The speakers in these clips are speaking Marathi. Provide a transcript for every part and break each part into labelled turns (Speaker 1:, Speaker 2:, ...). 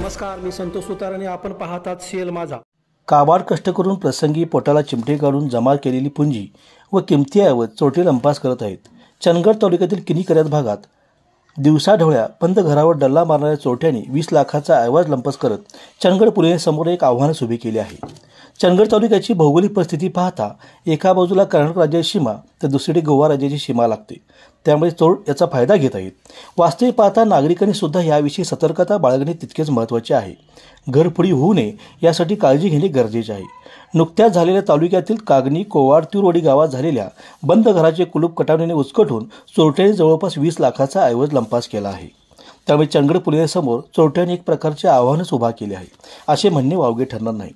Speaker 1: नमस्कार, मी संतोष सुतार आणि आपण पाहतात सीएल माझा.
Speaker 2: काबाड कष्ट करून प्रसंगी पोटाला चिमटे काढून जमा केलेली पुंजी व किमती ऐवज चोरटे लंपास करत आहेत. चंदगड तालुक्यातील किनीकऱ्यात भागात दिवसाढवळ्या बंद घरावर डल्ला मारणाऱ्या चोरट्यांनी 20 लाखाचा ऐवज लंपास करत चंदगड पोलिसांसमोर एक आव्हान उभे केले आहे. चंदगड तालुक्याची भौगोलिक परिस्थिती पाहता एका बाजूला कर्नाटक राज्याची सीमा तर दुसरीकडे गोवा राज्याची सीमा लागते, त्यामुळे चोर याचा फायदा घेत आहेत. वास्तविक पाहता नागरिकांनी सुद्धा याविषयी सतर्कता बाळगणे तितकेच महत्त्वाचे आहे. घरफोडी होऊ नये यासाठी काळजी घेणे गरजेचे आहे. नुकत्याच झालेल्या तालुक्यातील कागनी कोवाड तिरवडी गावात झालेल्या बंद घराचे कुलूप कटावण्याने उचकटून चोरट्यांनी जवळपास 20 लाखाचा ऐवज लंपास केला आहे. त्यामुळे चंदगड पोलिसांसमोर चोरट्यांनी एक प्रकारचे आव्हानच उभा केले आहे असे म्हणणे वावगे ठरणार नाही.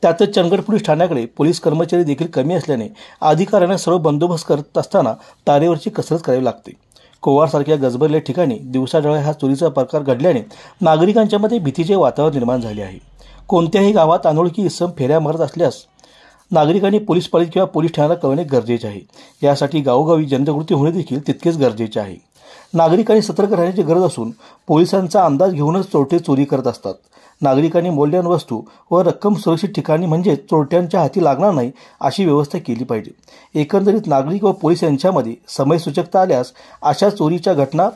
Speaker 2: त्यातच चंदगड पोलीस ठाण्याकडे पोलीस कर्मचारी देखील कमी असल्याने अधिकाऱ्यांना सर्व बंदोबस्त करत असताना तारेवरची कसरत करावी लागते. कोवाडसारख्या गजबजलेल्या ठिकाणी दिवसाढवळ्या हा चोरीचा प्रकार घडल्याने नागरिकांच्या मध्ये भीतीचे वातावरण निर्माण झाले आहे. कोणत्याही गावात अनोळखी इसम फेऱ्या मारत असल्यास नागरिकांनी पोलीस पालिका किंवा पोलीस ठाण्याला कळवणे गरजेचे आहे. यासाठी गावोगावी जनजागृती होणे देखील तितकेच गरजेचे आहे. नागरिकांनी सतर्क राहण्याची गरज असून पोलिसांचा अंदाज घेऊनच चोरटे चोरी करत असतात. नागरिकांनी मौल्यवान वस्तू व रक्कम सुरक्षित ठिकाणी म्हणजे चोरट्यांच्या हाती लागणार नाही अशी व्यवस्था केली पाहिजे. एकंदरीत नागरिक व पोलीस यांच्यामध्ये समयसूचकता आल्यास अशा चोरीच्या घटना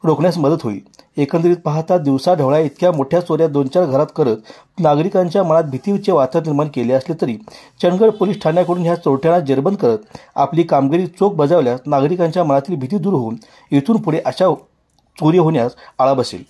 Speaker 2: रोखण्यास मदत होईल. एकंदरीत पाहता दिवसाढवळ्या इतक्या मोठ्या चोऱ्या 2-4 घरात करत नागरिकांच्या मनात भीतीचे वातावरण निर्माण केले असले तरी चंदगड पोलीस ठाण्याकडून ह्या चोरट्यांना जेरबंद करत आपली कामगिरी चोख बजावल्यास नागरिकांच्या मनातील भीती दूर होऊन इथून पुढे अशा चोरी होण्यास आळा बसेल.